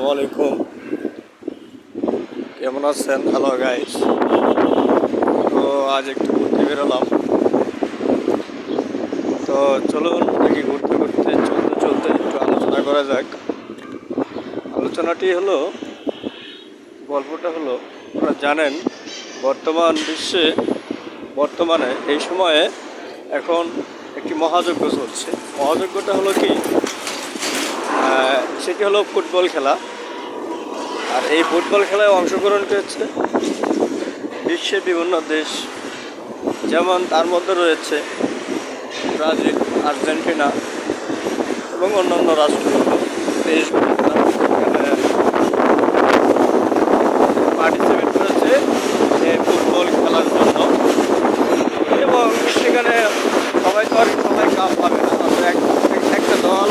আসসালামু আলাইকুম। কেমন আছেন? Hello guys. তো আজ একটু ঘুরতে বেরোলাম। তো চলুন দেখি ঘুরতে ঘুরতে চলতে চলতে একটু আলোচনা করা যাক। আলোচনাটি হলো, গল্পটা হলো, আপনারা জানেন বর্তমানে এই সময়ে এখন একটি মহাযজ্ঞ চলছে। মহাযজ্ঞটা হলো কি, সেটি হলো ফুটবল খেলা। আর এই ফুটবল খেলায় অংশগ্রহণ করছে বিশ্বের বিভিন্ন দেশ, যেমন তার মধ্যে রয়েছে ব্রাজিল, আর্জেন্টিনা এবং অন্যান্য রাষ্ট্রগুলো, দেশগুলো পার্টিসিপেট করেছে এই ফুটবল খেলার জন্য। এবং সেখানে সবাই কাপ পাবে না, একটা দল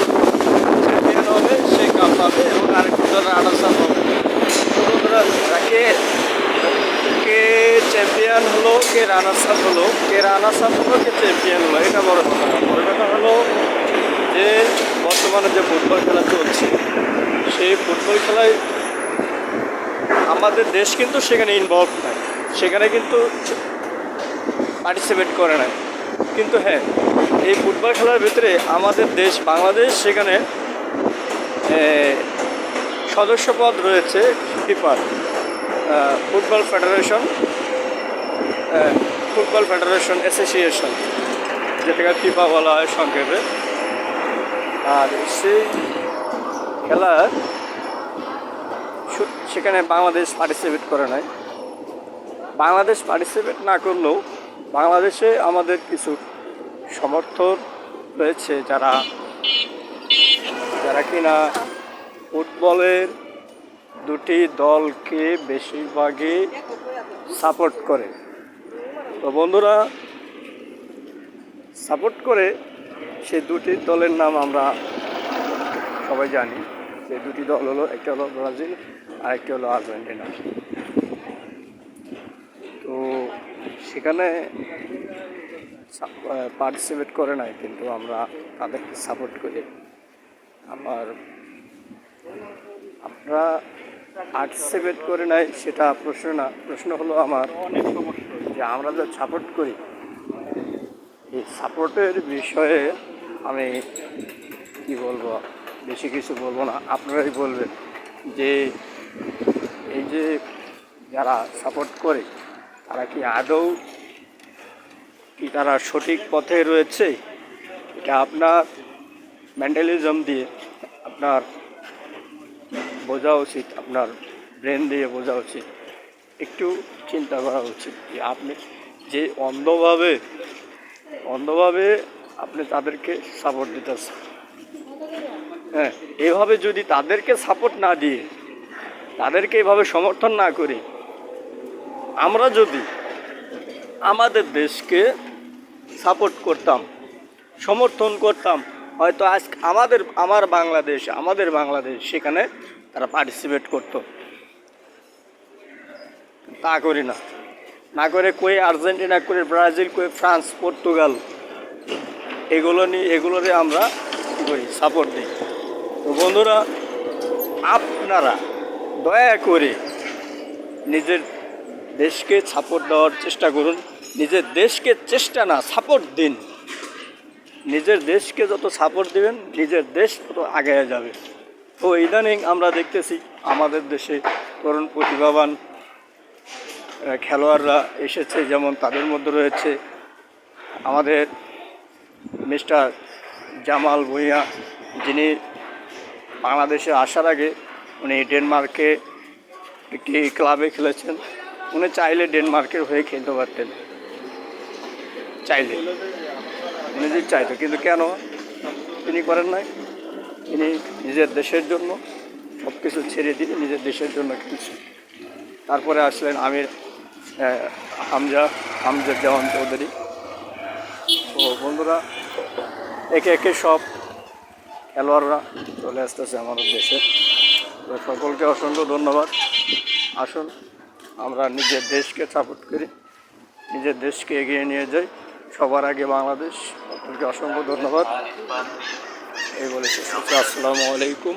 চ্যাম্পিয়ন হবে, সেই কাপ পাবে এবং আরেকটি দল রানার্স আপ হবে। তাকে কে চ্যাম্পিয়ন হলো, কে রানার্স আপ হলো, কে চ্যাম্পিয়ন হলো, এটা বড় কথা না। বড় কথা হলো যে বর্তমানে যে ফুটবল খেলা চলছে, সেই ফুটবল খেলায় আমাদের দেশ কিন্তু সেখানে ইনভলভ নাই, সেখানে কিন্তু পার্টিসিপেট করে নাই। কিন্তু হ্যাঁ, এই ফুটবল খেলার ভিতরে আমাদের দেশ বাংলাদেশ সেখানে সদস্যপদ রয়েছে ফিফার, ফুটবল ফেডারেশন অ্যাসোসিয়েশন, যেটাকে ফিফা বলা হয় সংক্ষেপে। আর সেই খেলার সেখানে বাংলাদেশ পার্টিসিপেট করে নাই। বাংলাদেশ পার্টিসিপেট না করলেও বাংলাদেশে আমাদের কিছু সমর্থক রয়েছে যারা কিনা ফুটবলের দুটি দলকে বেশিরভাগই সাপোর্ট করে। তো বন্ধুরা, সাপোর্ট করে সেই দুটি দলের নাম আমরা সবাই জানি। সেই দুটি দল হলো, একটা হলো ব্রাজিল আর একটি হলো আর্জেন্টিনা। তো সেখানে পার্টিসিপেট করে নাই, কিন্তু আমরা তাদেরকে সাপোর্ট করি। আপনারা পার্টিসিপেট করে নাই সেটা প্রশ্ন না, প্রশ্ন হলো আমার যে আমরা যে সাপোর্ট করি, এই সাপোর্টের বিষয়ে আমি কি বলবো, বেশি কিছু বলবো না, আপনারাই বলবেন যে এই যে যারা সাপোর্ট করে তারা কি আদৌ তারা সঠিক পথে রয়েছে। এটা আপনার মেন্টালিজম দিয়ে আপনার বোঝা উচিত, আপনার ব্রেন দিয়ে বোঝা উচিত, একটু চিন্তা করা উচিত যে আপনি যে অন্ধভাবে আপনি তাদেরকে সাপোর্ট দিতেছেন। হ্যাঁ, এভাবে যদি তাদেরকে সাপোর্ট না দিয়ে, তাদেরকে এভাবে সমর্থন না করি, আমরা যদি আমাদের দেশকে সাপোর্ট করতাম, সমর্থন করতাম, হয়তো আজ আমাদের বাংলাদেশ সেখানে তারা পার্টিসিপেট করতো। তা করি না করে কই আর্জেন্টিনা, কই ব্রাজিল, কই ফ্রান্স, পর্তুগাল, এগুলোরে আমরা কী করি, সাপোর্ট দিই। তো বন্ধুরা, আপনারা দয়া করে নিজের দেশকে সাপোর্ট দেওয়ার চেষ্টা করুন। নিজের দেশকে সাপোর্ট দিন। নিজের দেশকে যত সাপোর্ট দিবেন, নিজের দেশ তত আগে যাবে। তো ইদানিং আমরা দেখতেছি আমাদের দেশে তরুণ প্রতিভাবান খেলোয়াড়রা এসেছে, যেমন তাদের মধ্যে রয়েছে আমাদের মিস্টার জামাল ভুঁইয়া, যিনি বাংলাদেশে আসার আগে উনি ডেনমার্কে একটি ক্লাবে খেলেছেন। উনি চাইলে ডেনমার্কের হয়ে খেলতে পারতেন, উনি যদি চাইতো, কিন্তু কেন তিনি করেন নাই? তিনি নিজের দেশের জন্য সব কিছু ছেড়ে দিয়ে নিজের দেশের জন্য খেলছেন। তারপরে আসলেন আমজাদ জামান চৌধুরী। তো বন্ধুরা, একে একে সব খেলোয়াড়রা চলে আসতেছে আমাদের দেশে। তো সকলকে অসংখ্য ধন্যবাদ। আসুন আমরা নিজের দেশকে সাপোর্ট করি, নিজের দেশকে এগিয়ে নিয়ে যাই, সবার আগে বাংলাদেশ। সকলকে অসংখ্য ধন্যবাদ। এই বলেছি, আসসালামু আলাইকুম।